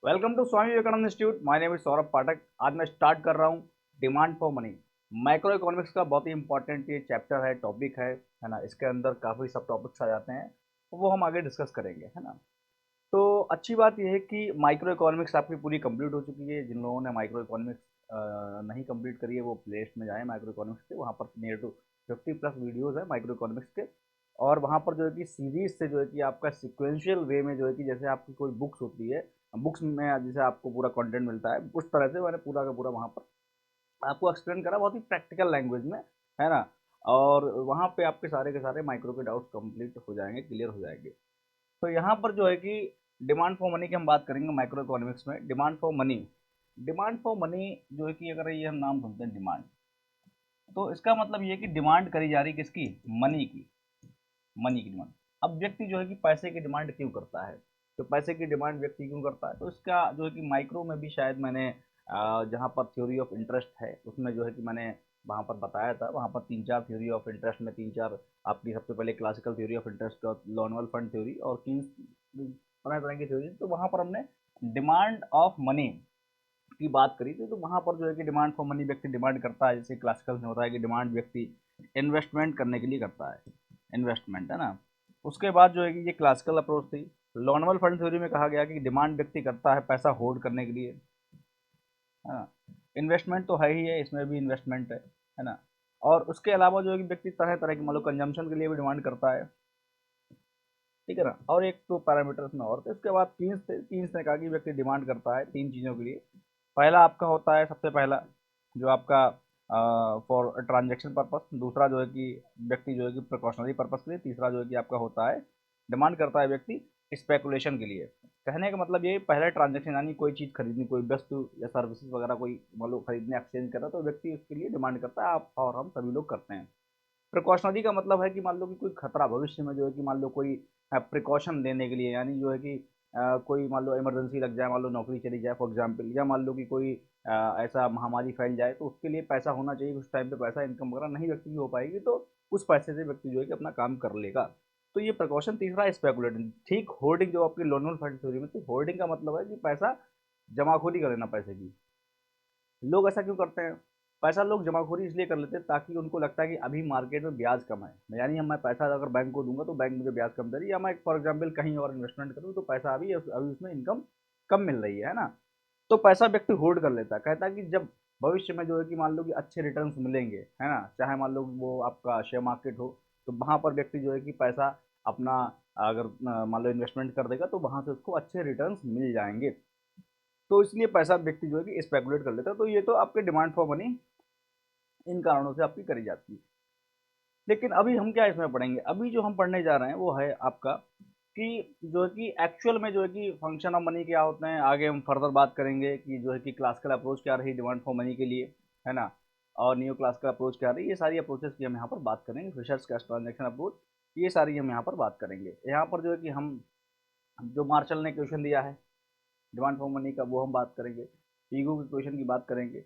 Welcome to Swami Vivekananda institute. My name is Saurabh Pathak. आज मैं start कर रहा हूँ demand for money. Microeconomics का बहुत ही इंपॉर्टेंट ये चैप्टर है, टॉपिक है ना। इसके अंदर काफ़ी सब टॉपिक्स आ जाते हैं, तो वो हम आगे डिस्कस करेंगे, है ना। तो अच्छी बात यह है कि माइक्रो इकोनॉमिक्स आपकी पूरी कंप्लीट हो चुकी है। जिन लोगों ने माइक्रो इकोनॉमिक्स नहीं कंप्लीट करी है वो प्लेलिस्ट में जाएं माइक्रो इकोनॉमिक्स के, वहाँ पर नियर टू 50+ वीडियोज़ है माइक्रो इकोनॉमिक्स के। और वहाँ पर जो है कि सीरीज से जो है कि आपका सिक्वेंशियल वे में जो है कि जैसे आपकी कोई बुक्स होती है, बुक्स में जैसे आपको पूरा कंटेंट मिलता है, उस तरह से मैंने पूरा का पूरा वहाँ पर आपको एक्सप्लेन करा बहुत ही प्रैक्टिकल लैंग्वेज में, है ना। और वहाँ पे आपके सारे के सारे माइक्रो के डाउट्स कंप्लीट हो जाएंगे, क्लियर हो जाएंगे। तो यहाँ पर जो है कि डिमांड फॉर मनी की हम बात करेंगे माइक्रो इकोनॉमिक्स में। Demand for money, demand for money जो है कि अगर ये हम नाम सुनते हैं डिमांड, तो इसका मतलब ये है कि डिमांड करी जा रही किसकी? मनी की। मनी की डिमांड। अब व्यक्ति जो है कि पैसे की डिमांड क्यों करता है? तो पैसे की डिमांड व्यक्ति क्यों करता है, तो इसका जो है कि माइक्रो में भी शायद मैंने जहाँ पर थ्योरी ऑफ इंटरेस्ट है उसमें जो है कि मैंने वहाँ पर बताया था। वहाँ पर तीन चार थ्योरी ऑफ इंटरेस्ट में तीन चार आपकी, सबसे पहले क्लासिकल थ्योरी ऑफ इंटरेस्ट और लॉनवल फंड थ्योरी और तीन तरह तरह की थ्योरी, तो वहाँ पर हमने डिमांड ऑफ मनी की बात करी थी। तो वहाँ पर जो है कि डिमांड फॉर मनी व्यक्ति डिमांड करता है, जैसे क्लासिकल में होता है कि डिमांड व्यक्ति इन्वेस्टमेंट करने के लिए करता है, इन्वेस्टमेंट, है ना। उसके बाद जो है कि ये क्लासिकल अप्रोच थी। लॉनवल फंड थ्योरी में कहा गया कि डिमांड व्यक्ति करता है पैसा होल्ड करने के लिए, है ना। इन्वेस्टमेंट तो है ही है, इसमें भी इन्वेस्टमेंट है ना। और उसके अलावा जो है कि व्यक्ति तरह तरह की मान लो कंजम्पशन के लिए भी डिमांड करता है, ठीक है ना। और एक तो पैरामीटर इसमें और थे। उसके बाद कीन्स ने कहा कि व्यक्ति डिमांड करता है तीन चीज़ों के लिए। पहला आपका होता है, सबसे पहला जो आपका फॉर ट्रांजेक्शन पर्पस। दूसरा जो है कि व्यक्ति जो है कि प्रिकॉशनरी पर्पस के लिए। तीसरा जो है कि आपका होता है, डिमांड करता है व्यक्ति स्पेकुलेशन के लिए। कहने का मतलब ये, पहला ट्रांजेक्शन यानी कोई चीज़ खरीदनी, कोई वस्तु या सर्विसेज वगैरह कोई मान लो खरीदने एक्सचेंज कर रहा है, तो व्यक्ति उसके लिए डिमांड करता है। आप और हम सभी लोग करते हैं। प्रिकॉशनरी का मतलब है कि मान लो कि कोई खतरा भविष्य में जो है कि मान लो कोई प्रिकॉशन देने के लिए, यानी जो है कि कोई मान लो इमरजेंसी लग जाए, मान लो नौकरी चली जाए फॉर एग्जांपल, या मान लो कि कोई ऐसा महामारी फैल जाए, तो उसके लिए पैसा होना चाहिए। उस टाइम पे पैसा इनकम वगैरह नहीं व्यक्ति की हो पाएगी, तो उस पैसे से व्यक्ति जो है कि अपना काम कर लेगा। तो ये प्रिकॉशन। तीसरा स्पेकुलेटिंग, ठीक होल्डिंग जो आपकी लोन फंड थ्योरी में थी। होल्डिंग का मतलब है कि पैसा जमाखोरी कर लेना पैसे की। लोग ऐसा क्यों करते हैं? पैसा लोग जमाखोरी इसलिए कर लेते हैं ताकि उनको लगता है कि अभी मार्केट में ब्याज कम है, यानी हम मैं पैसा अगर बैंक को दूंगा तो बैंक मुझे ब्याज कम दे रही है, या मैं फॉर एग्जाम्पल कहीं और इन्वेस्टमेंट करूँ तो पैसा अभी अभी उसमें इनकम कम मिल रही है ना। तो पैसा व्यक्ति होल्ड कर लेता है, कहता है कि जब भविष्य में जो है कि मान लो कि अच्छे रिटर्न्स मिलेंगे, है ना, चाहे मान लो वो आपका शेयर मार्केट हो, तो वहाँ पर व्यक्ति जो है कि पैसा अपना अगर मान लो इन्वेस्टमेंट कर देगा तो वहाँ से उसको अच्छे रिटर्न्स मिल जाएंगे। तो इसलिए पैसा व्यक्ति जो है कि स्पेकुलेट कर लेता है। तो ये तो आपके डिमांड फॉर मनी इन कारणों से आपकी करी जाती है। लेकिन अभी हम क्या इसमें पढ़ेंगे? अभी जो हम पढ़ने जा रहे हैं वो है आपका कि जो है कि एक्चुअल में जो है कि फंक्शन ऑफ मनी क्या होते हैं। आगे हम फर्दर बात करेंगे कि जो है कि क्लासिकल अप्रोच क्या रही डिमांड फॉर मनी के लिए, है ना, और न्यू क्लासिकल अप्रोच क्या रही। ये सारी अप्रोचेस की हम यहाँ पर बात करेंगे। फिशर्स कैश ट्रांजेक्शन अप्रोच, ये सारी हम यहाँ पर बात करेंगे। यहाँ पर जो है कि हम जो मार्शल ने क्वेश्चन दिया है डिमांड फॉर मनी का, वो हम बात करेंगे। ईगो के क्वेश्चन की बात करेंगे।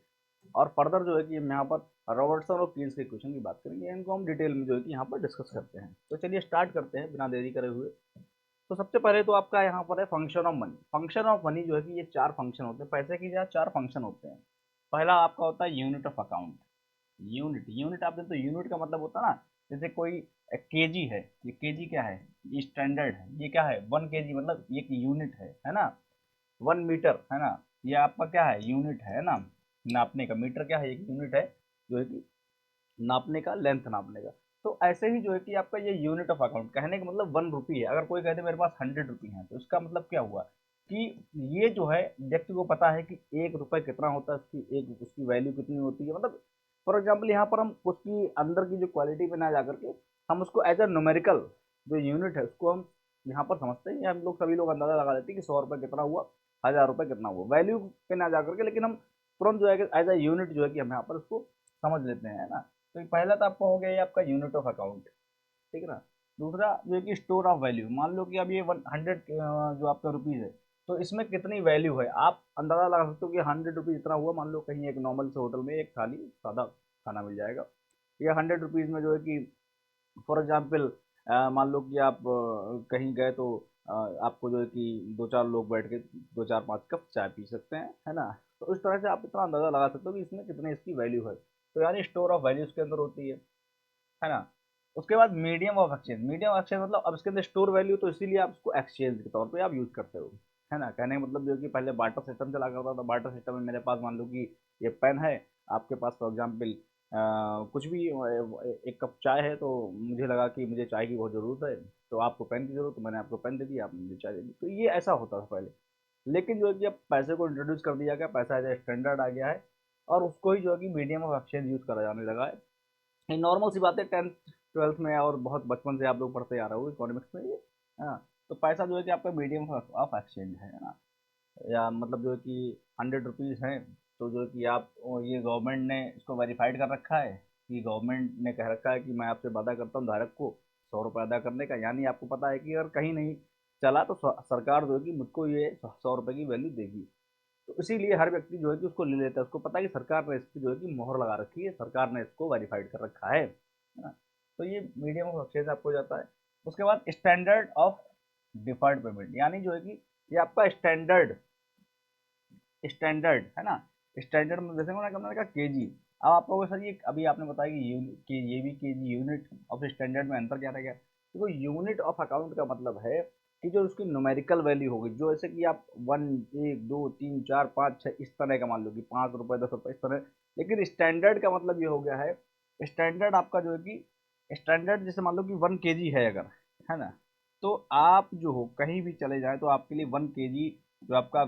और फर्दर जो है कि हम यहाँ पर रॉबर्टसन और कीन्स के क्वेश्चन की बात करेंगे। इनको हम डिटेल में जो है कि यहाँ पर डिस्कस करते हैं। तो चलिए स्टार्ट करते हैं बिना देरी करे हुए। तो सबसे पहले तो आपका यहाँ पर है function of money. Function of money जो है कि ये चार फंक्शन होते हैं पैसे की, जहाँ चार फंक्शन होते हैं। पहला आपका होता है unit of account. Unit, unit आप जानते हो, यूनिट का मतलब होता है ना, जैसे कोई केजी है, ये केजी क्या है? ये स्टैंडर्ड है। ये क्या है? 1 केजी, मतलब ये एक यूनिट है ना। 1 मीटर, है ना, ये आपका क्या है? यूनिट है ना, नापने का। मीटर क्या है? एक यूनिट है जो है कि नापने का, लेंथ नापने का। तो ऐसे ही जो है कि आपका ये यूनिट ऑफ अकाउंट, कहने का मतलब 1 रुपी है। अगर कोई कहते मेरे पास 100 रुपी है, तो इसका मतलब क्या हुआ कि ये जो है व्यक्ति को पता है कि 1 रुपये कितना होता है, उसकी एक उसकी वैल्यू कितनी होती है। मतलब फॉर एग्जाम्पल यहाँ पर हम उसकी अंदर की जो क्वालिटी पे ना जा करके हम उसको एज अ न्यूमेरिकल जो यूनिट है उसको हम यहाँ पर समझते हैं। हम लोग सभी लोग अंदाजा लगा लेते हैं कि 100 रुपये कितना हुआ, 1000 रुपये कितना हुआ, वैल्यू पे ना जा करके, लेकिन हम तुरंत जो है एज अ यूनिट जो है कि हम यहाँ पर उसको समझ लेते हैं, है ना। तो पहला तो आपका हो गया ये आपका यूनिट ऑफ अकाउंट, ठीक है ना। दूसरा जो है कि स्टोर ऑफ वैल्यू। मान लो कि अब ये 100 जो आपका रुपीज़ है, तो इसमें कितनी वैल्यू है आप अंदाजा लगा सकते हो कि 100 रुपीज़ इतना हुआ। मान लो कहीं एक नॉर्मल से होटल में एक थाली सादा खाना मिल जाएगा, या 100 रुपीज़ में जो है कि फॉर एग्जाम्पल मान लो कि आप कहीं गए तो आपको जो है कि दो चार लोग बैठ के दो चार पाँच कप चाय पी सकते हैं, है ना। तो इस तरह से आप इतना अंदाज़ा लगा सकते हो कि इसमें कितने इसकी वैल्यू है। तो यानी स्टोर ऑफ वैल्यू उसके अंदर होती है ना। उसके बाद medium of exchange, medium of exchange मतलब अब इसके अंदर स्टोर वैल्यू, तो इसीलिए आप उसको एक्सचेंज के तौर पे आप यूज़ करते हो, है ना। कहने का मतलब जो कि पहले बार्टर सिस्टम चला करता था, बार्टर सिस्टम में मेरे पास मान लो कि ये पेन है, आपके पास फॉर एग्जाम्पल कुछ भी एक कप चाय है, तो मुझे लगा कि मुझे चाय की बहुत ज़रूरत है, तो आपको पेन की ज़रूरत, तो मैंने आपको पेन दे दी, आपने मुझे चाय दे दी। तो ये ऐसा होता था पहले। लेकिन जो है कि अब पैसे को इंट्रोड्यूस कर दिया गया, पैसा एज ए स्टैंडर्ड आ गया है, और उसको ही जो है कि मीडियम ऑफ एक्सचेंज यूज़ करा जाने लगा है। ये नॉर्मल सी बात है, 10th 12th में और बहुत बचपन से आप लोग पढ़ते आ रहे हो इकोनॉमिक्स में ये, है ना। तो पैसा जो है कि आपका मीडियम ऑफ एक्सचेंज है ना। या मतलब जो है कि 100 रुपीज़ हैं, तो जो है कि आप ये गवर्नमेंट ने इसको वेरीफाइड कर रखा है, कि गवर्नमेंट ने कह रखा है कि मैं आपसे वादा करता हूँ धारक को 100 रुपये अदा करने का, यानी आपको पता है कि अगर कहीं नहीं चला तो सरकार जो है कि मुझको ये 100 रुपये की वैल्यू देगी। तो इसीलिए हर व्यक्ति जो है कि उसको ले लेता है, उसको पता है कि सरकार ने इस पर जो है कि मोहर लगा रखी है, सरकार ने इसको वेरीफाइड कर रखा है ना। तो ये मीडियम ऑफ एक्सचेंज आपको जाता है। उसके बाद स्टैंडर्ड ऑफ डिफर्ड पेमेंट, यानी जो है कि ये आपका स्टैंडर्ड, स्टैंडर्ड है ना। स्टैंडर्ड में जैसे मैंने कहा केजी। अब आप लोगों को सर ये अभी आपने बताया कि कि ये भी केजी, यूनिट ऑफ स्टैंडर्ड में अंतर क्या रहेगा। देखो यूनिट ऑफ अकाउंट का मतलब है कि जो उसकी न्यूमेरिकल वैल्यू होगी, जो ऐसे कि आप 1 1 2 3 4 5 6 इस तरह का मान लो कि 5 रुपये 10 रुपये इस तरह। लेकिन स्टैंडर्ड का मतलब ये हो गया है, स्टैंडर्ड आपका जो है कि स्टैंडर्ड जैसे मान लो कि 1 केजी है अगर, है ना, तो आप जो हो कहीं भी चले जाएं तो आपके लिए 1 केजी जो आपका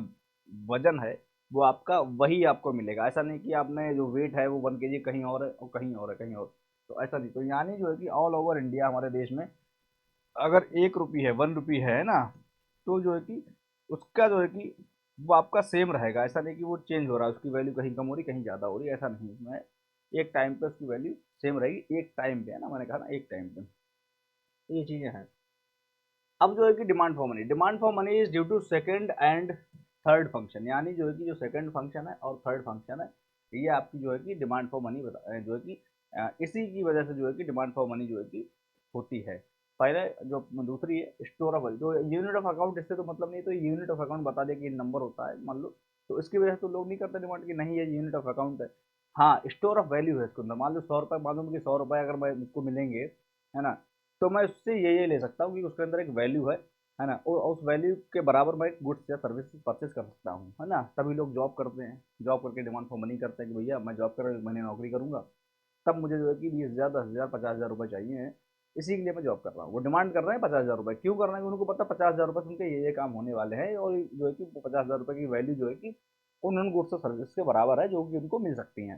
वजन है वो आपका वही आपको मिलेगा। ऐसा नहीं कि आपने जो वेट है वो 1 केजी कहीं और है और कहीं और है कहीं और। तो ऐसा नहीं, तो यानी जो है कि ऑल ओवर इंडिया हमारे देश में अगर 1 रुपी है, 1 रुपी है ना, तो जो है कि उसका जो है कि वो आपका सेम रहेगा। ऐसा नहीं कि वो चेंज हो रहा है, उसकी वैल्यू कहीं कम हो रही कहीं ज़्यादा हो रही है, ऐसा नहीं। उसमें एक टाइम पे उसकी वैल्यू सेम रहेगी, एक टाइम पे, है ना, मैंने कहा ना एक टाइम पे। तो ये चीज़ें हैं। अब जो है कि demand for money, demand for money is due to second and third function, यानी जो है कि जो सेकंड फंक्शन है और थर्ड फंक्शन है, ये आपकी जो है कि डिमांड फॉर मनी बता जो है कि इसी की वजह से जो है कि डिमांड फॉर मनी जो है कि होती है। पहले जो दूसरी है स्टोर ऑफ वैल्यू, जो यूनिट ऑफ अकाउंट, इससे तो मतलब नहीं, तो यूनिट ऑफ अकाउंट बता दे कि नंबर होता है मान लो, तो इसकी वजह से तो लोग नहीं करते डिमांड की, नहीं ये यूनिट ऑफ अकाउंट है। हाँ, स्टोर ऑफ वैल्यू है इसके अंदर, मान लो 100 रुपये, मालूम कि 100 रुपये अगर मैं मुझको मिलेंगे, है ना, तो मैं उससे ये ले सकता हूँ कि उसके अंदर एक वैल्यू है ना, और उस वैल्यू के बराबर मैं एक गुड्स या सर्विस परचेज कर सकता हूँ, है ना। तभी लोग जॉब करते हैं, जॉब करके डिमांड फॉर मनी करते हैं कि भैया मैं जॉब कर महीने नौकरी करूंगा, तब मुझे जो है कि 20,000 10,000 50,000 रुपये चाहिए हैं, इसी के लिए मैं जॉब कर रहा हूँ। वो डिमांड कर रहे हैं 50,000 रुपये, क्यों कर रहे हैं, उनको पता 50,000 रुपये से उनके ये काम होने वाले हैं, और जो है कि 50,000 रुपये की वैल्यू जो है कि उन गुड्स और सर्विस के बराबर है जो कि उनको मिल सकती हैं।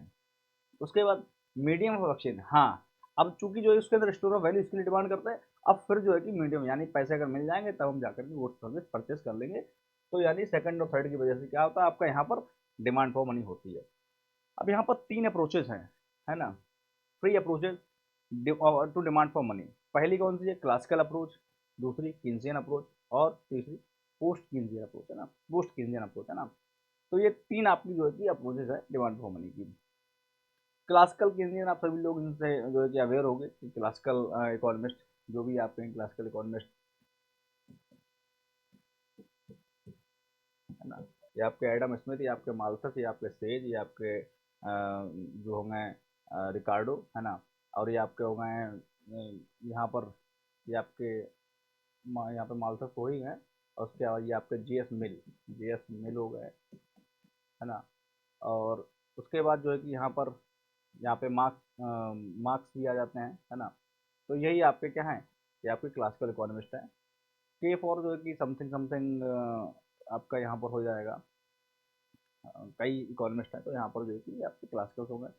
उसके बाद मीडियम ऑफ एक्सचेंज, हाँ, अब चूंकि जो है उसके अंदर स्टोर ऑफ वैल्यू इसके लिए डिमांड करता है, अब फिर जो है कि मीडियम यानी पैसे अगर मिल जाएंगे तब हम जाकर के वो सर्विस परचेस कर लेंगे। तो यानी सेकंड और थर्ड की वजह से क्या होता है, आपका यहाँ पर डिमांड फॉर मनी होती है। अब यहाँ पर 3 अप्रोचेस हैं, है ना, free approaches to demand for money. पहली कौन सी है, क्लासिकल अप्रोच, दूसरी किन्सियन अप्रोच, और तीसरी पोस्ट किन्सियन अप्रोच, है ना, पोस्ट किन्सियन अप्रोच, है ना। तो ये 3 आपकी जो है कि अप्रोचेस है डिमांड फॉर मनी की। क्लासिकल केनियन आप सभी लोग इनसे जो है कि अवेयर होंगे कि क्लासिकल इकोनॉमिस्ट जो भी आपके हैं, क्लासिकल इकोनॉमिस्ट, है ना, ये आपके एडम स्मिथ, ये आपके माल्थस, ये आपके सेज, ये आपके जो होंगे रिकार्डो, है ना, और ये आपके हो गए यहाँ पर, ये आपके यहाँ पे माल्थस हो ही हैं, और उसके अलावा ये आपके जी एस मिल हो गए, है ना। और उसके बाद जो है कि यहाँ पे मार्क्स भी आ जाते हैं, है ना। तो यही आपके क्या हैं, ये आपके क्लासिकल इकोनॉमिस्ट हैं। के फॉर जो है कि समथिंग समथिंग आपका यहाँ पर हो जाएगा, कई इकोनॉमिस्ट हैं, तो यहाँ पर जो है कि आपके क्लासिकल हो गए।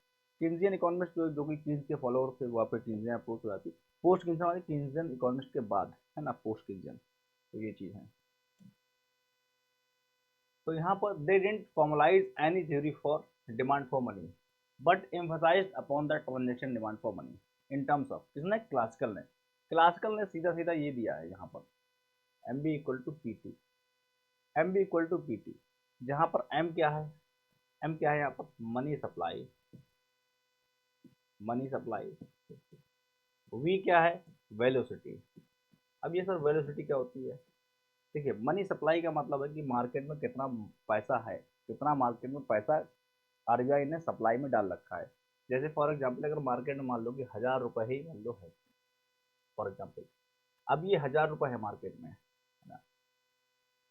किन्जियन इकोनॉमिस्ट जो कि किन्स के फॉलोअर थे, वो आपके किन्जियन अप्रोच हो जाती। पोस्ट किन्सियन वाले किन्जियन इकोनॉमिस्ट के बाद, है ना, पोस्ट किन्जियन। तो ये चीज़ है। तो यहाँ पर they didn't formalise any theory for demand for money, but emphasise upon the transaction demand for money in terms of, किसने, क्लासिकल ने सीधा सीधा ये दिया है यहाँ पर, M B equal to P T, M B equal to P T, जहाँ पर एम क्या है यहाँ पर, money supply, money supply, V क्या है, वेलोसिटी। अब ये सर वेलोसिटी क्या होती है, देखिए मनी सप्लाई का मतलब है कि मार्केट में कितना पैसा है, कितना मार्केट में पैसा आरबीआई ने सप्लाई में डाल रखा है। जैसे फॉर एग्जांपल अगर मार्केट में मान लो कि 1000 रुपये ही मान लो है, फॉर एग्जांपल अब ये 1000 रुपये है मार्केट में, है ना।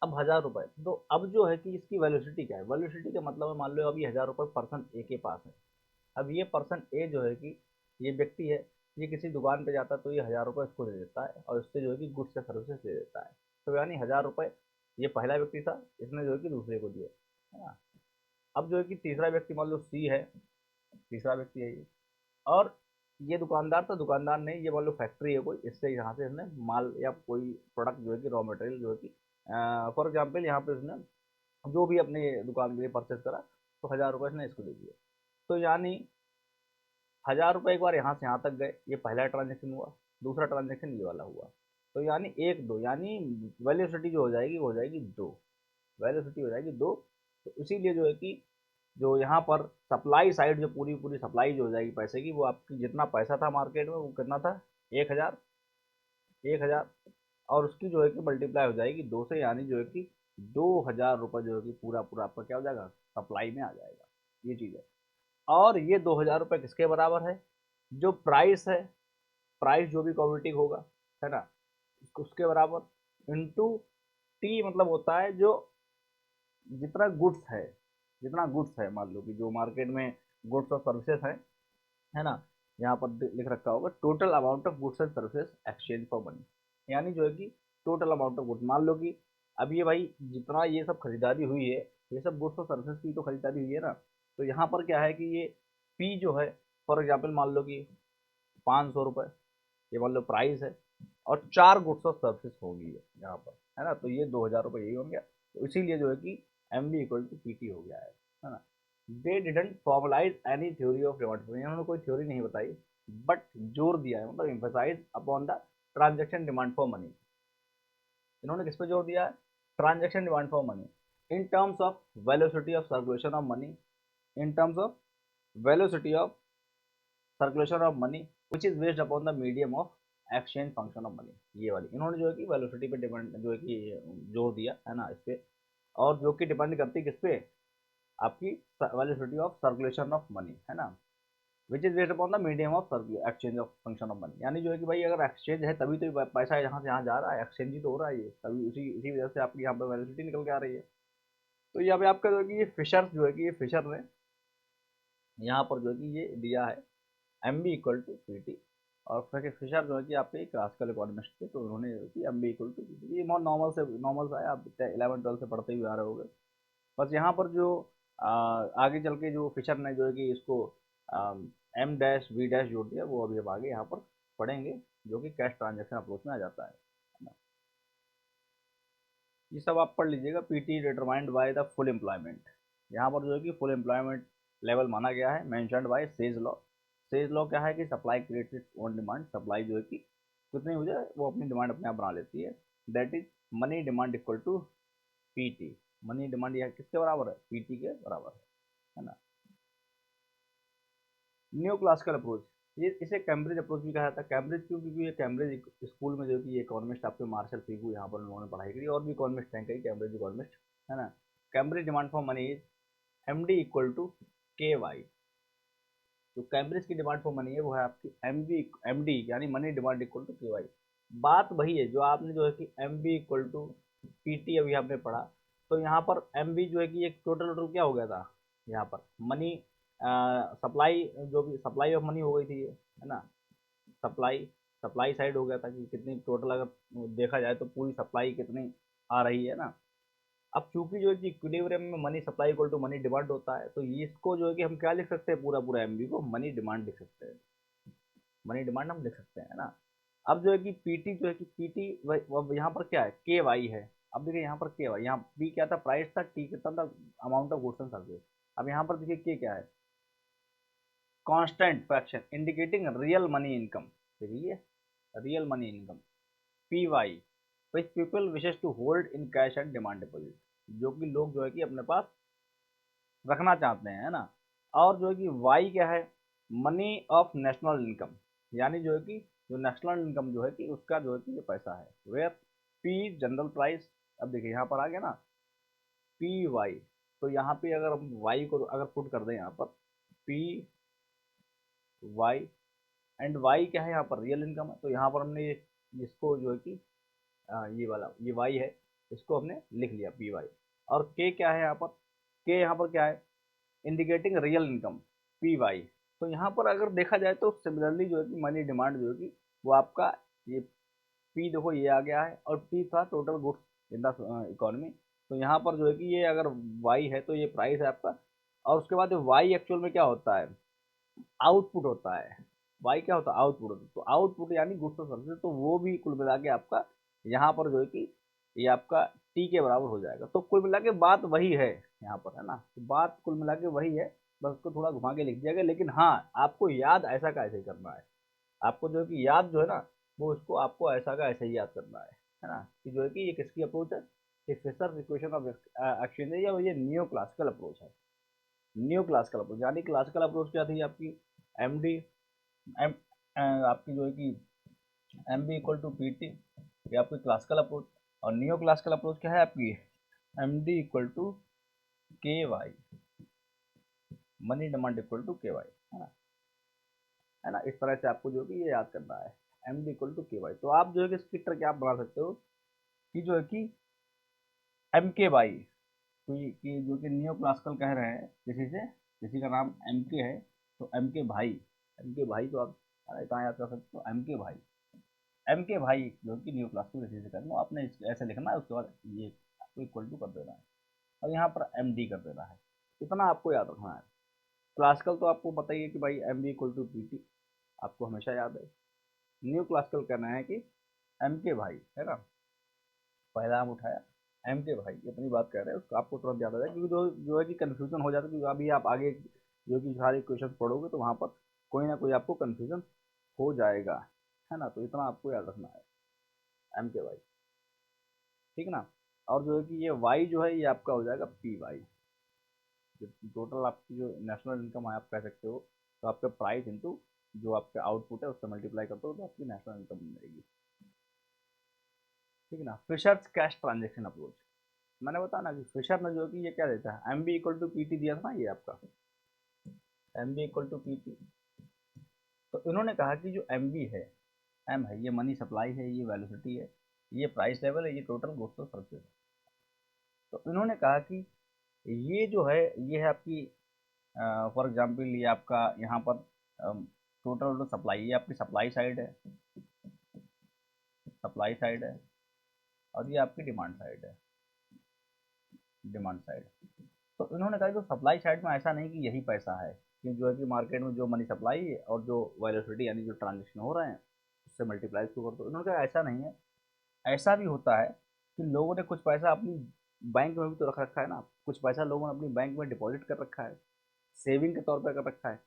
अब 1000 रुपये तो अब जो है कि इसकी वैल्यूसिटी क्या है, वैल्यूसिटी का मतलब है मान लो अब ये 1000 रुपये पर्सन ए के पास है। अब ये पर्सन ए जो है कि ये व्यक्ति है, ये किसी दुकान पे जाता है तो ये 1000 रुपये उसको दे देता है और उससे जो है कि गुड्स या सर्विसेज दे देता है। तो यानी 1000 रुपये ये पहला व्यक्ति था, इसने जो है कि दूसरे को दिए, है ना। अब जो है कि तीसरा व्यक्ति मान लो सी है, तीसरा व्यक्ति है ये, और ये दुकानदार था, दुकानदार ने ये मान लो फैक्ट्री है कोई, इससे यहाँ से इसने माल या कोई प्रोडक्ट जो है कि रॉ मटेरियल जो है कि फॉर एग्जाम्पल यहाँ पे उसने जो भी अपने दुकान के लिए परचेज करा तो 1000 रुपये इसने इसको दे दिए। तो यानी 1000 रुपये एक बार यहाँ से यहाँ तक गए, ये पहला ट्रांजेक्शन हुआ। दूसरा ट्रांजेक्शन ये वाला हुआ। तो यानी एक दो, यानी वैल्यूसिटी जो हो जाएगी वो हो जाएगी दो, वैल्यूसिटी हो जाएगी दो। तो इसीलिए जो है कि जो यहाँ पर सप्लाई साइड जो पूरी पूरी सप्लाई जो हो जाएगी पैसे की, वो आपकी जितना पैसा था मार्केट में वो कितना था, 1000, 1000, और उसकी जो है कि मल्टीप्लाई हो जाएगी दो से, यानी जो है कि 2000 रुपये जो है कि पूरा पूरा आपका क्या हो जाएगा, सप्लाई में आ जाएगा। ये चीज़ है। और ये 2000 रुपये किसके बराबर है, जो प्राइस है, प्राइस जो भी कॉमोडिटी होगा, है ना, उसके बराबर इंटू टी, मतलब होता है जो जितना गुड्स है, जितना गुड्स है मान लो कि जो मार्केट में गुड्स और सर्विसेज है ना, यहाँ पर लिख रखा होगा total amount of goods and services exchange for money. यानी जो है कि टोटल अमाउंट ऑफ गुड्स, मान लो कि अब ये भाई जितना ये सब खरीदारी हुई है, ये सब गुड्स और सर्विसेज की तो खरीदारी हुई है ना। तो यहाँ पर क्या है कि ये पी जो है, फॉर एग्जाम्पल मान लो कि 500 रुपये, ये मान लो प्राइस है, और 4 गुड्स और सर्विसेज होगी यहाँ पर, है ना। तो ये 2000 रुपये यही होंगे। तो इसीलिए जो है कि M B equal to P T हो गया है ना। They didn't formalise any theory of demand, इन्होंने कोई थ्योरी नहीं बताई, बट जोर दिया है, मतलब emphasise upon the transaction demand for money. इन्होंने किस पे जोर दिया है, transaction demand for money in terms of velocity of circulation of money, in terms of velocity of circulation of money which is based upon the medium of exchange function of money. ये वाली इन्होंने जो है कि velocity पे depend जो है कि जोर दिया है ना इस पे, और जो कि डिपेंड करती है किस पे, आपकी velocity of circulation of money, है ना, विच is based upon the medium of exchange of function of money. यानी जो है कि भाई अगर एक्सचेंज है तभी तो ये पैसा यहाँ से यहाँ जा रहा है, एक्सचेंज ही तो हो रहा है ये, तभी उसी इसी वजह से आपकी यहाँ पर वेलोसिटी निकल के आ रही है। तो यहाँ पे आपका जो है कि ये फिशर जो है कि ये फिशर ने यहाँ पर जो है कि ये दिया है M B equal to P T, और फिर फिशर जो है कि आपके क्लासिकल इकोनॉमिस्ट थे, तो उन्होंने जो है कि M B equal to P T, ये बहुत नॉर्मल से आया, आप 11 12 से पढ़ते हुए आ रहे होगे। बस यहाँ पर जो आगे चल के जो फिशर ने जो है कि इसको एम डैश वी डैश जोड़ दिया, वो अभी हम आगे यहाँ पर पढ़ेंगे, जो कि कैश ट्रांजेक्शन अप्रोच में आ जाता है ना। ये सब आप पढ़ लीजिएगा, PT determined by the full employment. यहाँ पर जो है कि फुल एम्प्लॉयमेंट लेवल माना गया है, mentioned bye says law. Says law क्या है कि supply creates its own demand, supply जो है कि कितनी हो जाए वो अपनी डिमांड अपने आप बना लेती है। That is money demand equal to PT. Money demand यह किसके बराबर है, पीटी के बराबर है ना। न्यू क्लासिकल अप्रोच, ये इसे कैम्ब्रिज अप्रोच भी कहा जाता है। कैम्ब्रिज क्यों, क्योंकि ये कैम्ब्रिज स्कूल में जो कि ये इकोनॉमिस्ट आपके मार्शल पीगू यहाँ पर उन्होंने पढ़ाई करी, और भी इकोनॉमिस्ट हैं कई कैम्ब्रिज इकोनॉमिस्ट, है ना। Cambridge demand for money is M D equal to K Y. जो कैम्ब्रिज की डिमांड फॉर मनी है वो है आपकी एम डी, यानी money demand equal to K Y. बात वही है जो आपने जो है कि M B equal to P T अभी आपने पढ़ा। तो यहाँ पर एम बी जो है कि एक टोटल टोटल क्या हो गया था, यहाँ पर मनी सप्लाई, जो भी सप्लाई ऑफ मनी हो गई थी ये, है ना। सप्लाई सप्लाई साइड हो गया था कि कितनी टोटल अगर देखा जाए तो पूरी सप्लाई कितनी आ रही है ना। अब चूंकि जो है कि इक्विलिब्रियम में money supply equal to money demand होता है, तो ये इसको जो है कि हम क्या लिख सकते हैं, पूरा पूरा एमबी को मनी डिमांड लिख सकते हैं, मनी डिमांड हम लिख सकते हैं ना। अब जो है कि पीटी जो है कि पीटी यहाँ पर क्या है, के वाई है। अब देखिए यहाँ पर के वाई, यहाँ पी क्या था, प्राइस था, टी कितना था, amount of goods and service. अब यहाँ पर देखिए के क्या है, constant fraction indicating real money income. देखिए real money income, P Y which people wishes to hold in cash and demand deposit, जो कि लोग जो है कि अपने पास रखना चाहते हैं, है ना। और जो है कि वाई क्या है, मनी ऑफ नेशनल इनकम, यानी जो है कि जो नेशनल इनकम जो है कि उसका जो है कि ये पैसा है। वेयर पी जनरल प्राइस अब देखिए यहाँ पर आ गया ना पी वाई, तो यहाँ पे अगर हम वाई को अगर पुट कर दें यहाँ पर पी वाई, एंड वाई क्या है यहाँ पर रियल इनकम है, तो यहाँ पर हमने ये इसको जो है कि ये वाला ये वाई है, इसको हमने लिख लिया पी वाई। और के क्या है यहाँ पर, के यहाँ पर क्या है indicating real income P Y. तो यहाँ पर अगर देखा जाए तो सिमिलरली जो है कि मनी डिमांड जो है कि वो आपका ये पी देखो ये आ गया है, और पी था total goods in the economy. तो यहाँ पर जो है कि ये अगर वाई है तो ये प्राइस है आपका, और उसके बाद वाई एक्चुअल में क्या होता है आउटपुट होता है। वाई क्या होता है आउटपुट होता है, तो आउटपुट यानी गुड्स और सर्विसेज, तो वो भी कुल मिला के आपका यहाँ पर जो है कि ये आपका टी के बराबर हो जाएगा। तो कुल मिला के बात वही है यहाँ पर, है ना, तो बात कुल मिला के वही है, बस उसको थोड़ा घुमा के लिख दिया गया, लेकिन हाँ आपको याद ऐसा का ऐसे ही करना है। आपको जो है कि याद जो है ना वो उसको आपको ऐसा का ऐसे ही याद करना है ना, कि जो है कि ये किसकी अप्रोच है, ये फिशर इक्वेशन ऑफ एक्सचेंज है, या ये नियो क्लासिकल अप्रोच है। न्यू क्लासिकल अप्रोच यानी क्लासिकल अप्रोच क्या थी आपकी एम डी एम आपकी जो है कि M B equal to P T, ये आपकी क्लासिकल अप्रोच। और न्यू क्लासिकल अप्रोच क्या है आपकी M D equal to K Y, money demand equal to K Y, है ना। इस तरह से आपको जो है कि ये याद करना है M D equal to K Y. तो आप जो है कि इसकी ट्रिक आप बना सकते हो कि जो है कि एम के वाई, कि जो कि नियो क्लासिकल कह रहे हैं किसी से, किसी का नाम एम के है, तो एम के भाई तो आप इतना याद कर सकते हो एम के भाई, एम के भाई जो कि न्यू क्लासिकल किसी से करना, आपने ऐसे लिखना है, उसके बाद ये आपको इक्वल टू कर देना है, और यहाँ पर एम डी कर देना है। इतना आपको याद रखना है। क्लासिकल तो आपको पता ही है कि भाई M B equal to P T, आपको हमेशा याद है। न्यू क्लासिकल करना है कि एम के भाई, है ना, पहला हम उठाया एम के भाई, इतनी बात कर रहे हैं उसको आपको तुरंत याद आ जाए, क्योंकि जो है कि कन्फ्यूजन हो जाता है, क्योंकि अभी आप आगे जो कि सारे क्वेश्चन पढ़ोगे तो वहाँ पर कोई ना कोई आपको कन्फ्यूजन हो जाएगा, है ना। तो इतना आपको याद रखना है एम के वाई, ठीक ना। और जो है कि ये वाई जो है ये आपका हो जाएगा पी वाई, टोटल आपकी जो नेशनल इनकम है आप कह सकते हो, तो आपका प्राइस इंटू जो आपका आउटपुट है उससे मल्टीप्लाई करते हो तो आपकी नेशनल इनकम बन जाएगी, ठीक है ना। फिशर्स कैश ट्रांजेक्शन अप्रोच, मैंने बताया ना कि फिशर ने जो कि ये क्या देता है M B equal to P T दिया था ना, ये आपका M B equal to P T. तो इन्होंने कहा कि जो एम बी है, एम है ये मनी सप्लाई है, ये वेलोसिटी है, ये प्राइस लेवल है, ये टोटल गुड्स और सर्विसेज है। तो इन्होंने कहा कि ये जो है ये है आपकी फॉर एग्जांपल ये आपका यहाँ पर टोटल सप्लाई, ये आपकी सप्लाई साइड है, सप्लाई साइड है, और ये आपकी डिमांड साइड है, डिमांड साइड। तो इन्होंने कहा कि सप्लाई साइड में ऐसा नहीं कि यही पैसा है, कि जो है कि मार्केट में जो मनी सप्लाई और जो वेलोसिटी यानी जो ट्रांजेक्शन हो रहे हैं उससे मल्टीप्लाई इसको कर दो। इन्होंने कहा ऐसा नहीं है, ऐसा भी होता है कि लोगों ने कुछ पैसा अपनी बैंक में भी तो रख रखा है ना, कुछ पैसा लोगों ने अपनी बैंक में डिपॉजिट कर रखा है, सेविंग के तौर पर कर रखा है,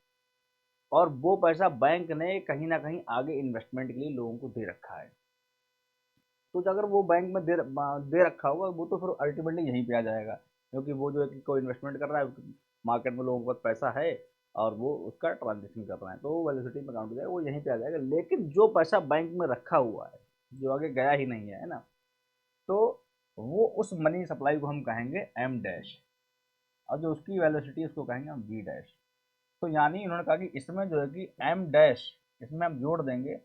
और वो पैसा बैंक ने कहीं ना कहीं आगे इन्वेस्टमेंट के लिए लोगों को दे रखा है। तो अगर वो बैंक में दे रखा होगा वो तो फिर अल्टीमेटली यहीं पे आ जाएगा, क्योंकि वो जो है कि कोई इन्वेस्टमेंट कर रहा है मार्केट में, लोगों के पास पैसा है और वो उसका ट्रांजेक्शन कर रहे हैं, तो वो वेलोसिटी में काउंट हो जाएगा, वो यहीं पे आ जाएगा। लेकिन जो पैसा बैंक में रखा हुआ है जो आगे गया ही नहीं है ना, तो वो उस मनी सप्लाई को हम कहेंगे एम डैश, और जो उसकी वेलोसिटी उसको कहेंगे हम वी डैश। तो यानी उन्होंने कहा कि इसमें जो है कि एम डैश, इसमें हम जोड़ देंगे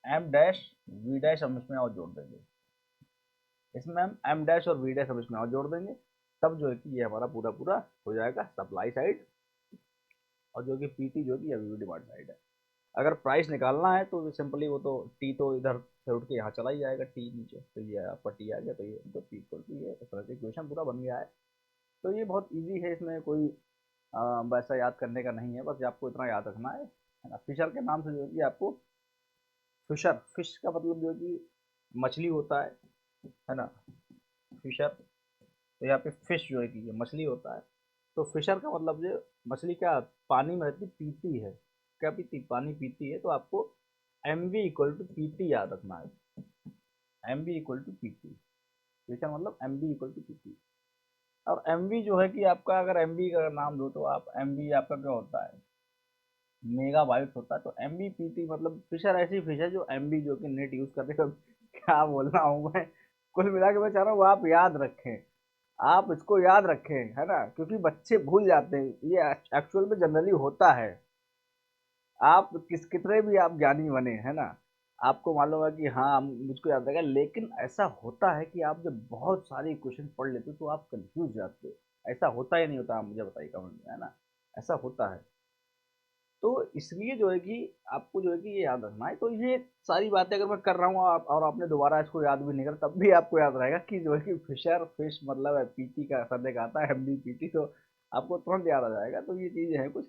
एम डैश वी डैश, हम इसमें और जोड़ देंगे, इसमें हम एम डैश और वी डैश हम इसमें और जोड़ देंगे, तब जो है कि ये हमारा पूरा पूरा हो जाएगा सप्लाई साइड, और जो कि पीटी जो कि अभी डिमांड साइड है। अगर प्राइस निकालना है तो सिंपली वो तो टी तो इधर से उठ के यहाँ चला ही जाएगा, टी नीचे, तो ये आपका टी आ गया, तो ये तो पी इक्वल टू ये, इस तरह से इक्वेशन पूरा बन गया है। तो ये बहुत ईजी है, इसमें कोई वैसा याद करने का नहीं है, बस आपको इतना याद रखना है ना। फिशर के नाम से जो है कि आपको फिशर, फिश का मतलब जो है कि मछली होता है ना, फिशर। तो यहाँ पे फिश जो है कि ये मछली होता है, तो फिशर का मतलब जो मछली क्या पानी में रहती पीती है, क्या पीती पानी पीती है, तो आपको M V equal to P T याद रखना है, M V equal to P T, Fisher मतलब M V equal to P T. और एम वी जो है कि आपका अगर एम वी का नाम दो तो आप एम वी आपका क्या होता है मेगा बाइट्स होता है, तो एम बी पी टी मतलब फिशर ऐसी फिश है जो एम बी जो कि नेट यूज करते हैं क्या बोल रहा हूँ मैं, कुल मिला के मैं चाह रहा हूँ आप याद रखें, आप इसको याद रखें, है ना, क्योंकि बच्चे भूल जाते हैं, ये एक्चुअल में जनरली होता है। आप कितने भी आप ज्ञानी बने, है ना, आपको मालूम है कि हाँ मुझको याद रहेगा, लेकिन ऐसा होता है कि आप जब बहुत सारी क्वेश्चन पढ़ लेते हो तो आप कंफ्यूज जाते हो। ऐसा होता ही नहीं होता, आप मुझे बताइए कमेंट में, है ना, ऐसा होता है। तो इसलिए जो है कि आपको जो है कि ये याद रखना है। तो ये सारी बातें अगर मैं कर रहा हूँ और आपने दोबारा इसको याद भी नहीं करा, तब भी आपको याद रहेगा कि जो है कि फिशर फिश मतलब है पीटी का सर एक आता है, एमडी पीटी, तो आपको तुरंत याद आ जाएगा। तो ये चीज़ें हैं कुछ,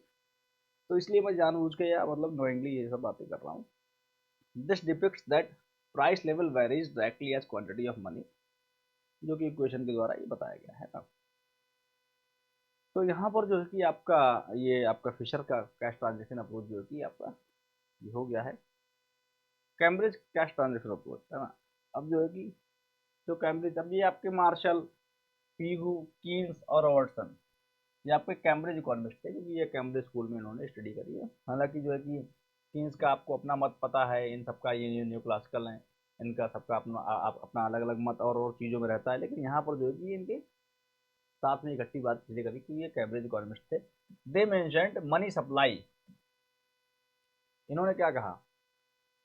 तो इसलिए मैं जानबूझ के या मतलब नोइंगली ये सब बातें कर रहा हूँ। This depicts that price level varies directly as quantity of money, जो कि इक्वेशन के द्वारा ये बताया गया है ना। तो यहाँ पर जो है कि आपका ये आपका फिशर का कैश ट्रांजेक्शन अप्रोच जो है कि आपका ये हो गया है कैम्ब्रिज कैश ट्रांजेक्शन अप्रोच, है ना। अब जो है कि जो कैम्ब्रिज, अब ये आपके मार्शल, पीगू, कीन्स और रॉबर्टसन, ये आपके कैम्ब्रिज इकोनॉमिस्ट थे, क्योंकि ये कैम्ब्रिज स्कूल में इन्होंने स्टडी करी है। हालांकि जो है कि कीन्स का आपको अपना मत पता है, इन सबका ये न्यू क्लासिकल है, इनका सबका अपना अपना अलग अलग मत और चीज़ों में रहता है, लेकिन यहाँ पर जो है कि इनके साथ में इकट्ठी बात इसलिए करी कि ये कैम्ब्रिज इकोनॉमिस्ट थे। दे मेंशन्ड मनी सप्लाई, इन्होंने क्या कहा,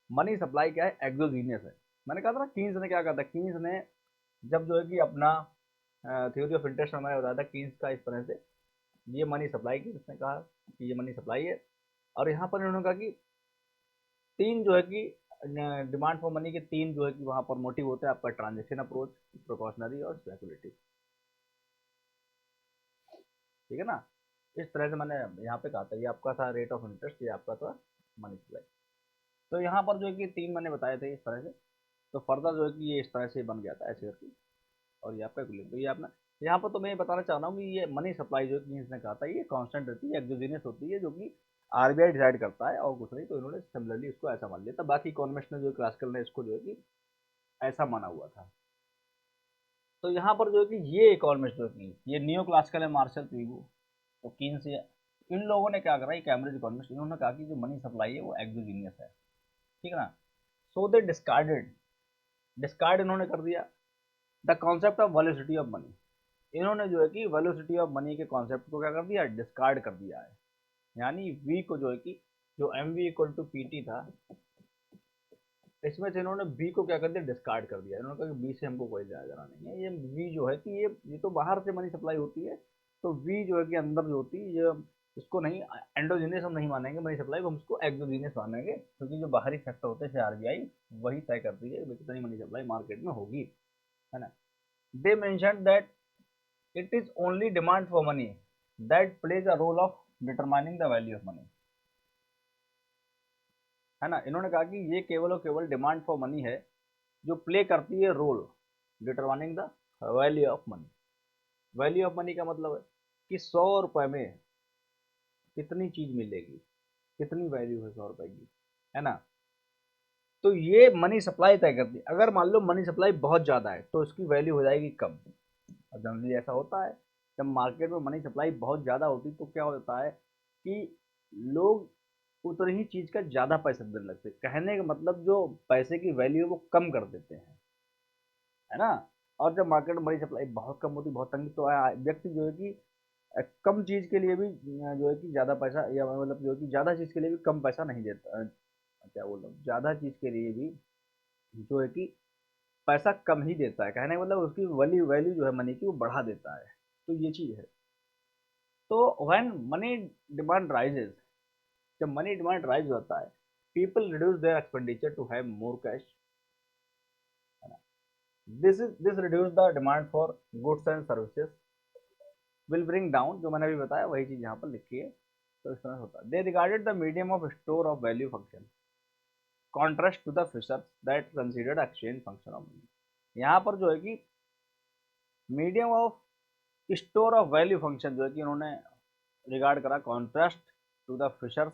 मनी सप्लाई क्या है, एक्सोजीनियस है। मैंने कहा था ना कीन्स ने क्या कहा था, कीन्स ने जब जो है कि अपना थ्योरी ऑफ इंटरेस्ट हमारे बताया था कीन्स का इस तरह से, ये मनी सप्लाई की उसने कहा कि ये मनी सप्लाई है। और यहाँ पर इन्होंने कहा कि तीन जो है कि डिमांड फॉर मनी के तीन जो है कि वहाँ पर मोटिव होते हैं, आपका ट्रांजेक्शन अप्रोच, प्रिकॉशनरी और स्पेकुलेटिव, ठीक है ना। इस तरह से मैंने यहाँ पे कहा था, ये आपका था रेट ऑफ इंटरेस्ट, ये आपका था मनी सप्लाई। तो यहाँ पर जो है कि तीन मैंने बताए थे इस तरह से। तो फर्दर जो है कि ये इस तरह से बन गया था ऐसे करके, और ये आपका इक्विलिब्रियम। तो ये आपने यहाँ पर तो मैं ये बताना चाह रहा हूँ कि ये मनी सप्लाई जो कि इसने कहा था ये कांस्टेंट रहती है, एक्सोजेनियस होती है, जो कि आरबीआई डिसाइड करता है और कुछ नहीं। तो इन्होंने सिमिलरली इसको ऐसा मान लिया था, बाकी इकोनॉमिस्ट ने जो क्लासिकल ने इसको जो है कि ऐसा माना हुआ था। तो यहाँ पर जो है कि ये इकोनॉमिस्ट जो कि ये नियो क्लासिकल है, मार्शल, पीगू, तो कीन्स, इन लोगों ने क्या करा, ये कैम्ब्रिज इकोनॉमिस्ट, इन्होंने कहा कि जो मनी सप्लाई है वो एक्सोजेनियस है, ठीक है ना। सो दे डिस्कार्डेड, डिस्कार्ड इन्होंने कर दिया the concept of velocity of money. इन्होंने जो है कि वेलोसिटी ऑफ मनी के कॉन्सेप्ट को क्या कर दिया, डिस्कार्ड कर दिया है। यानी वी को जो है कि जो M V equal to P T था, इसमें से इन्होंने बी को क्या कर दिया, डिस्कार्ड कर दिया। इन्होंने कहा कि बी से हमको कोई लेना देना नहीं है, ये वी जो है कि ये तो बाहर से मनी सप्लाई होती है, तो वी जो है कि अंदर जो होती है ये, इसको नहीं एंडोजीनियस हम नहीं मानेंगे मनी सप्लाई को, हम इसको एक्सोजीनियस मानेंगे, क्योंकि जो बाहरी फैक्टर होते हैं आरबीआई वही तय करती है कि कितनी मनी सप्लाई मार्केट में होगी, है ना। They mention that it is only demand for money that plays a role of determining the value of money, है ना। इन्होंने कहा कि ये केवल और केवल डिमांड फॉर मनी है जो प्ले करती है role determining the value of money. Value of money का मतलब है कि 100 रुपए में कितनी चीज मिलेगी, कितनी वैल्यू है 100 रुपए की, है ना। तो ये मनी सप्लाई तय करती है। अगर मान लो मनी सप्लाई बहुत ज्यादा है तो इसकी वैल्यू हो जाएगी कम, और जनरली ऐसा होता है, जब मार्केट में मनी सप्लाई बहुत ज़्यादा होती तो क्या होता है कि लोग उतनी ही चीज़ का ज़्यादा पैसा देने लगते हैं। कहने का मतलब जो पैसे की वैल्यू है वो कम कर देते हैं, है ना। और जब मार्केट में मनी सप्लाई बहुत कम होती, बहुत तंगी, तो व्यक्ति जो है कि कम चीज़ के लिए भी जो है कि ज़्यादा पैसा, या मतलब जो है कि ज़्यादा चीज़ के लिए भी कम पैसा नहीं देता, क्या बोल रहा हूँ, ज़्यादा चीज़ के लिए भी जो है कि पैसा कम ही देता है। कहने का मतलब उसकी वैल्यू वैल्यू जो है मनी की वो बढ़ा देता है। तो ये चीज़ है। तो व्हेन मनी डिमांड राइजेस, जब मनी डिमांड राइज होता है, people reduce their expenditure to have more cash, है ना। This reduce the demand for goods and services, will bring down, जो मैंने अभी बताया वही चीज यहाँ पर लिखी है। तो इस तरह से होता है। They regarded the medium of store of value function contrast to the Fisher's that considered exchange function of money. यहाँ पर जो है कि medium of store of value function जो है कि उन्होंने रिगार्ड करा contrast to the Fisher's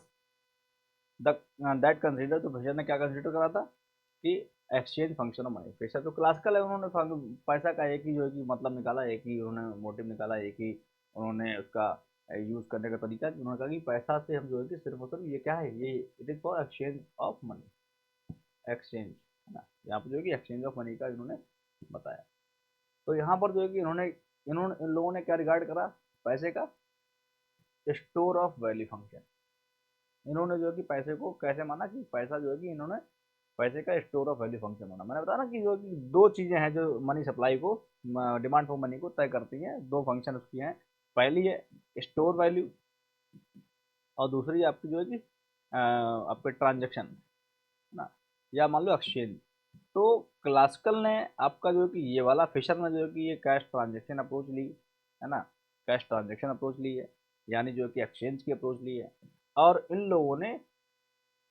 the that consider, तो फिशर ने क्या कंसीडर करा था कि exchange function of money. Fisher तो क्लासिकल है, उन्होंने पैसा का एक ही जो है कि मतलब निकाला, एक ही उन्होंने मोटिव निकाला, एक ही उन्होंने उसका यूज करने का तरीका। उन्होंने कहा कि पैसा से हम जो है कि सिर्फ और सिर्फ ये क्या है, ये it is for exchange of money, exchange, है ना। यहाँ पर जो है कि एक्सचेंज ऑफ मनी का इन्होंने बताया। तो यहाँ पर जो है कि इन्होंने इन्होंने इन लोगों ने क्या रिगार्ड करा, पैसे का स्टोर ऑफ वैल्यू फंक्शन। इन्होंने जो है कि पैसे को कैसे माना कि पैसा जो है कि इन्होंने पैसे का स्टोर ऑफ वैल्यू फंक्शन माना। मैंने बताया ना कि जो कि दो चीजें हैं जो मनी सप्लाई को, डिमांड फॉर मनी को तय करती हैं, दो फंक्शन उसकी हैं। पहली है स्टोर वैल्यू और दूसरी आपकी जो है कि आपके ट्रांजेक्शन ना, या मान लो एक्सचेंज। तो क्लासिकल ने आपका जो है कि ये वाला, फिशर ने जो है कि ये कैश ट्रांजेक्शन अप्रोच ली है ना, कैश ट्रांजेक्शन अप्रोच ली है, यानी जो है कि एक्सचेंज की अप्रोच ली है। और इन लोगों ने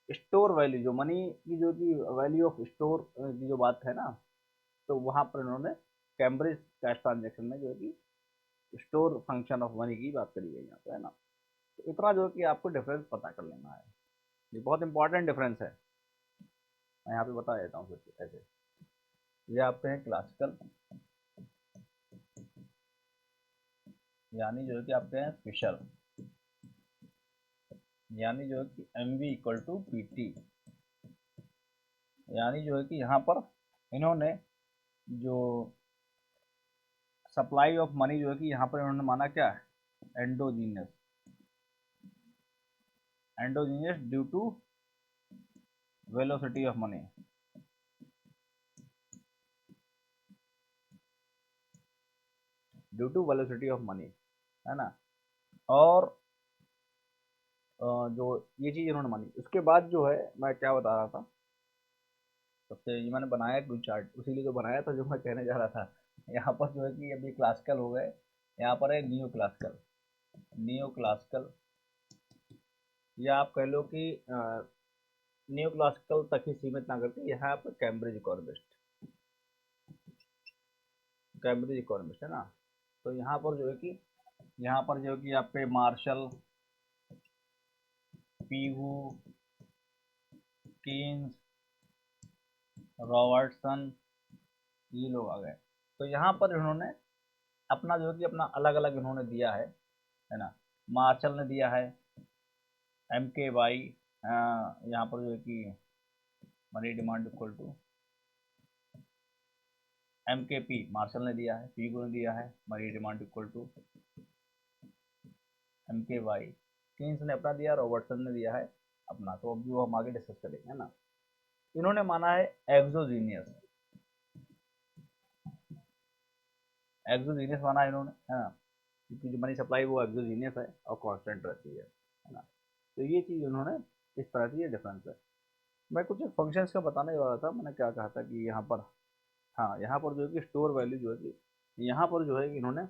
स्टोर वैल्यू, जो मनी की जो कि वैल्यू ऑफ स्टोर की जो बात है ना, तो वहाँ पर इन्होंने कैम्ब्रिज कैश ट्रांजेक्शन में जो है कि स्टोर फंक्शन ऑफ मनी की बात करी गई यहाँ पे है ना। तो इतना जो है कि आपको डिफरेंस पता कर लेना है, ये बहुत इंपॉर्टेंट डिफरेंस है। मैं यहाँ पे बता देता हूँ फिर ऐसे। ये आपके हैं क्लासिकल, यानी जो है कि आपके हैं फिशर, यानी जो है कि M V equal to P T, यानी जो है कि यहाँ पर इन्होंने जो सप्लाई ऑफ मनी जो है कि यहाँ पर इन्होंने माना क्या है, endogenous, endogenous due to velocity of money, due to velocity of money है ना। और जो ये चीज़ इन्होंने मानी, उसके बाद जो है मैं क्या बता रहा था, सबसे ये मैंने बनाया क्यू चार्ट, उसीलिए तो बनाया था जो मैं कहने जा रहा था। यहाँ पर जो है कि अभी क्लासिकल हो गए, यहाँ पर है नियो क्लासिकल, नियो क्लासिकल, या आप कह लो कि नियो क्लासिकल तक ही सीमित ना करके यहाँ पर कैम्ब्रिज इकोनॉमिस्ट, कैम्ब्रिज इकोनॉमिस्ट है ना। तो यहाँ पर जो है कि यहाँ पर जो है कि आपके मार्शल, पीहू, कीन्स, रॉबर्टसन, ये लोग आ गए। तो यहाँ पर इन्होंने अपना जो है कि अपना अलग अलग इन्होंने दिया है ना। मार्शल ने दिया है एम के वाई, यहाँ पर जो है कि money demand equal to M K P, Marshall ने दिया है, पी को ने दिया है money demand equal to M K Y, Keynes ने अपना दिया, रॉबर्टसन ने दिया है अपना। तो अब जो हम आगे डिस्कस करेंगे है ना। इन्होंने माना है एक्सोजीनियस, एक्सोजीनियस माना है इन्होंने है ना, क्योंकि जो मनी सप्लाई वो एक्सोजीनियस है और कांस्टेंट रहती है ना। तो ये चीज़ उन्होंने इस तरह से, ये डिफरेंस है। मैं कुछ फंक्शंस का बताने वाला था, मैंने क्या कहा था कि यहाँ पर, हाँ यहाँ पर जो है कि स्टोर वैल्यू जो है कि यहाँ पर जो है कि इन्होंने,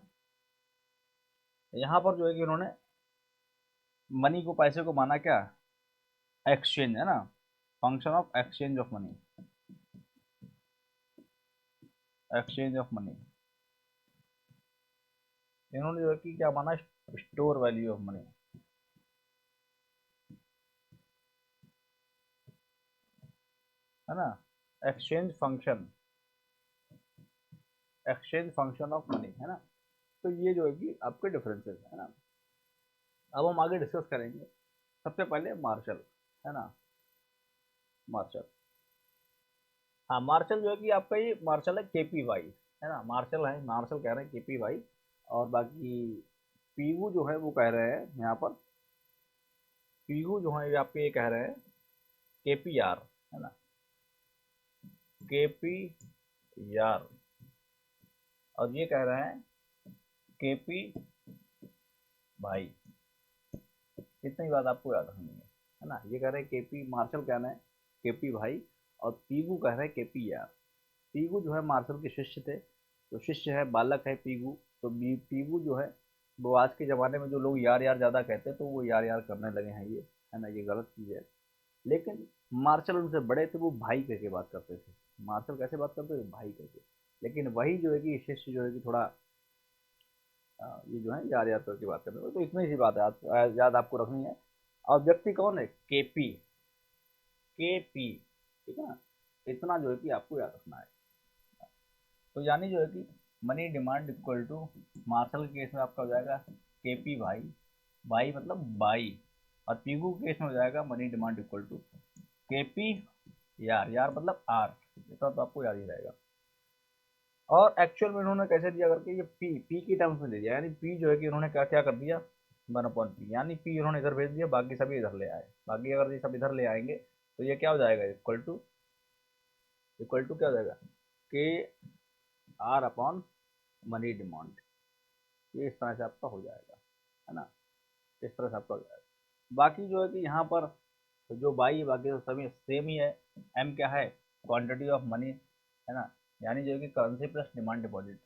यहाँ पर जो है कि इन्होंने मनी को, पैसे को माना क्या, एक्सचेंज है ना, function of exchange of money, exchange of money. इन्होंने जो है कि क्या माना, स्टोर वैल्यू ऑफ मनी है ना, exchange function, exchange function of money है ना। तो ये जो है कि आपके डिफरेंसेस है ना। अब हम आगे डिस्कस करेंगे। सबसे पहले मार्शल है ना, मार्शल, हाँ मार्शल जो है कि आपका, ये मार्शल है केपी वाई है ना, मार्शल है, मार्शल कह रहे हैं केपी वाई। और बाकी पीयू जो है वो कह रहे हैं यहाँ पर, पीयू जो है ये आपके ये कह रहे हैं केपी आर है ना, केपी आर। और ये कह रहे हैं केपी भाई। इतनी बात आपको याद रखनी है ना। ये कह रहे हैं केपी, मार्शल कह रहे हैं केपी भाई, और पीगू कह रहे हैं केपी आर। पीगू जो है मार्शल के शिष्य थे, तो शिष्य है, बालक है पीगू। तो पीगू जो है वो, आज के ज़माने में जो लोग यार यार ज़्यादा कहते हैं तो वो यार यार करने लगे हैं ये, है ना, ये गलत चीज़ है। लेकिन मार्शल उनसे बड़े थे, वो भाई कह के बात करते थे। मार्शल कैसे बात करते थे, भाई कह के। लेकिन वही जो है कि शिष्य जो है कि थोड़ा ये जो है यार यार करके बात करते थे। तो इतनी सी बात है, याद आपको रखनी है। और व्यक्ति कौन है, केपी, केपी, ठीक है ना। इतना जो है कि आपको याद रखना है। तो यानी जो है कि money demand equal to, Marshall के केस में आपका हो जाएगा केपी भाई, भाई मतलब बाई। और पीगू के केस में हो जाएगा money demand equal to KP यार, यार मतलब आर। इतना तो आपको याद ही रहेगा। और एक्चुअल में इन्होंने कैसे दिया करके, ये पी की टर्म्स में दे दिया, यानी पी जो है कि इन्होंने क्या क्या कर दिया, 1/p, यानी पी इन्होंने इधर भेज दिया, बाकी सभी इधर ले आए। बाकी अगर ये सब इधर ले आएंगे तो ये क्या हो जाएगा, इक्वल टू क्या हो जाएगा, के आर अपॉन मनी डिमांड। ये इस तरह से आपका हो जाएगा, है ना, इस तरह से आपका हो जाएगा। बाकी जो है कि यहाँ पर जो बाई बाकी तो सभी सेम ही है। एम क्या है, क्वांटिटी ऑफ मनी, है ना, यानी जो है कि करेंसी प्लस डिमांड डिपॉजिट।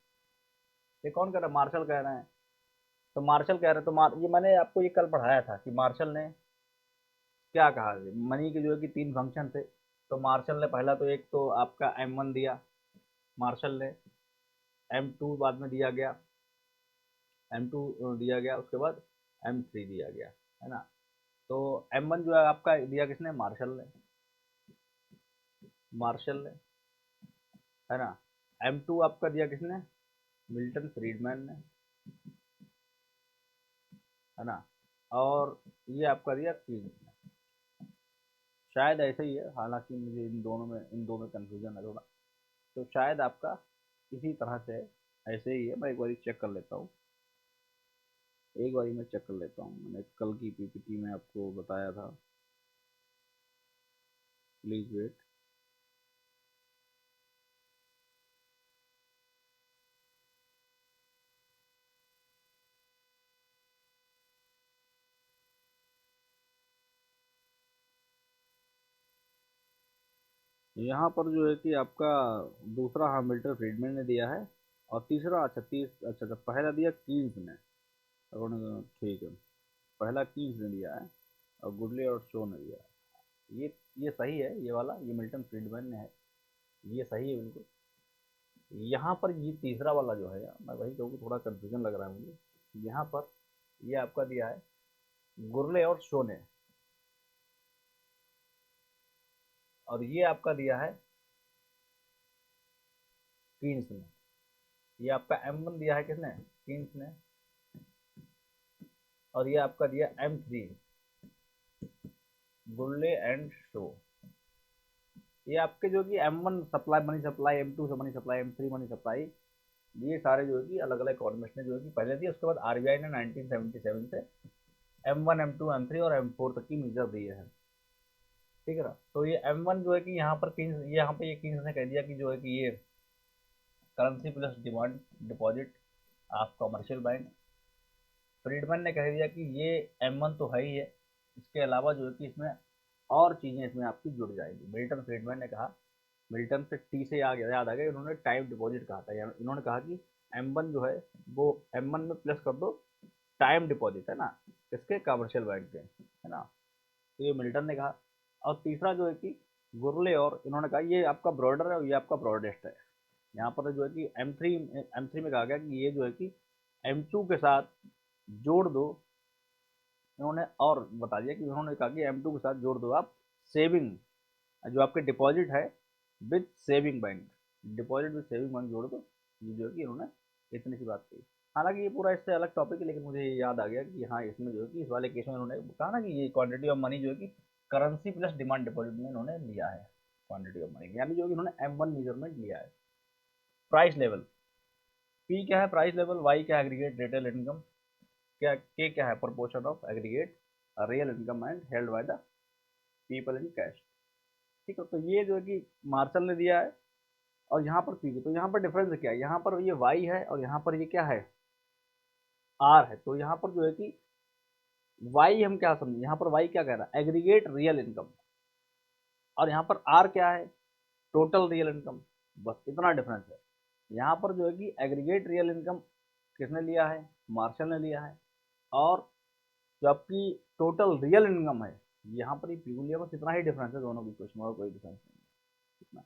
ये कौन कह रहा है, मार्शल कह रहे हैं। तो मार्शल कह रहे हैं, तो ये मैंने आपको ये कल पढ़ाया था कि मार्शल ने क्या कहा, मनी के जो है कि 3 फंक्शन थे। तो मार्शल ने पहला तो एक तो आपका M1 दिया, मार्शल ने M2 बाद में दिया गया, M2 दिया गया, उसके बाद M3 दिया गया, है ना। तो M1 जो है आपका दिया किसने, मार्शल ने, है ना। M2 आपका दिया किसने, मिल्टन फ्रीडमैन ने, है ना। और ये आपका दिया कीन्स ने। शायद ऐसे ही है, हालांकि मुझे इन दो में कंफ्यूजन है थोड़ा। तो शायद आपका इसी तरह से है, ऐसे ही है। मैं एक बार चेक कर लेता हूँ, एक बार मैं चेक कर लेता हूँ। मैंने कल की पीपीटी में आपको बताया था, प्लीज वेट। यहाँ पर जो है कि आपका दूसरा मिल्टन फ्रीडमैन ने दिया है, और तीसरा, अच्छा, पहला दिया कीन्स ने, ठीक है, पहला कीन्स ने दिया है, और गुडले और शो ने दिया है। ये सही है, ये वाला, ये मिल्टन फ्रीडमैन ने है, ये सही है बिल्कुल। यहाँ पर ये तीसरा वाला जो है, मैं वही कहूँ, थोड़ा कंफ्यूजन लग रहा है मुझे। यहाँ पर ये आपका दिया है गुरले और शो ने, और ये आपका दिया है कीन्स ने। ये आपका M1 दिया है किसने, कीन्स ने, और ये आपका दिया M3, गुरले एंड शो। ये आपके जो कि M1 supply, money supply, M2 से money supply, M3 money supply, ये सारे जो है कि अलग अलग इकोनॉमिस्ट ने जो है कि पहले दिए। उसके बाद आरबीआई ने 1977 से M1, M2, M3 और M4 तक की मेजर दिए हैं, ठीक है ना। तो ये M1 जो है कि यहाँ पर किंग्स, यहाँ पे ये किंग्स ने कह दिया कि जो है कि ये currency plus demand deposit of commercial bank. Friedman ने कह दिया कि ये M1 तो है ही है, इसके अलावा जो है कि इसमें और चीज़ें इसमें आपकी जुड़ जाएंगी। मिल्टन फ्रीडमैन ने कहा, मिल्टन से टी से याद आ गया, इन्होंने टाइम डिपॉजिट कहा था, यानी इन्होंने कहा कि M1 जो है वो M1 में प्लस कर दो टाइम डिपॉजिट, है ना, किसके, कमर्शियल बैंक के, है ना। तो ये मिल्टन ने कहा। और तीसरा जो है कि गुरले, और इन्होंने कहा ये आपका ब्रॉडर है और ये आपका ब्रॉडेस्ट है। यहाँ पर जो है कि M3 में कहा गया कि ये जो है कि M2 के साथ जोड़ दो। इन्होंने और बता दिया कि उन्होंने कहा कि M2 के साथ जोड़ दो आप सेविंग, जो आपके डिपॉजिट है with saving bank, deposit with saving bank जोड़ दो। ये जो है कि इन्होंने इतनी सी बात कही। हालांकि ये पूरा इससे अलग टॉपिक है, लेकिन मुझे ये याद आ गया कि हाँ, इसमें जो है कि इस वाले केस में उन्होंने कहा ना कि ये क्वांटिटी ऑफ मनी जो है कि करेंसी प्लस डिमांड डिपॉजिट में इन्होंने लिया है, क्वांटिटी ऑफ मनी, यानी जो कि इन्होंने M1 मेजरमेंट लिया है। प्राइस लेवल, पी क्या है, प्राइस लेवल, वाई क्या है, एग्रीगेट रिटेल इनकम, क्या के क्या है, proportion of aggregate real income and held by the people in cash. ठीक है, तो ये जो है कि मार्शल ने दिया है, और यहाँ पर पी, तो यहाँ पर डिफरेंस क्या है, यहाँ पर ये वाई है और यहाँ पर ये क्या है, आर है। तो यहाँ पर जो है कि वाई हम क्या समझे, यहाँ पर वाई क्या कह रहा है, एग्रीगेट रियल इनकम, और यहाँ पर आर क्या है, टोटल रियल इनकम। बस इतना डिफरेंस है। यहाँ पर जो है कि एग्रीगेट रियल इनकम किसने लिया है, मार्शल ने लिया है, और जो आपकी टोटल रियल इनकम है, यहाँ पर ये पी लिया। बस इतना ही डिफरेंस है दोनों की क्वेश्चन, और कोई डिफरेंस नहीं है इतना।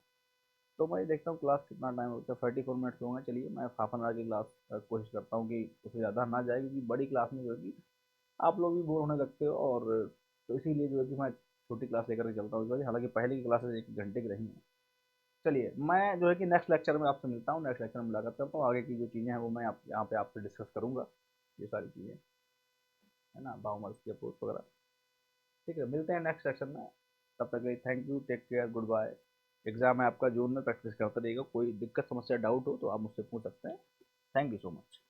तो मैं देखता हूँ क्लास कितना टाइम होता है, 34 मिनट्स होंगे। चलिए, मैं हाफ एन आवर की क्लास कोशिश करता हूँ कि उससे ज़्यादा ना जाए, क्योंकि बड़ी क्लास में जो है कि आप लोग भी बोर होने लगते हो, और तो इसीलिए जो है कि मैं छोटी क्लास लेकर के चलता हूँ इस बार। हालांकि पहले की क्लासेस 1 घंटे की रही हैं। चलिए, मैं जो है कि नेक्स्ट लेक्चर में आपसे मिलता हूँ, नेक्स्ट लेक्चर में मुलाकात करता हूँ। आगे की जो चीज़ें हैं वो मैं यहाँ पे आपसे डिस्कस करूँगा, ये सारी चीज़ें, है ना, बाउमर्स की अप्रोच वगैरह। ठीक है, मिलते हैं नेक्स्ट सेक्शन में। तब तक के लिए thank you, take care, goodbye. Exam है आपका जून में, प्रैक्टिस करते रहिएगा। कोई दिक्कत समस्या डाउट हो तो आप मुझसे पूछ सकते हैं। Thank you so much.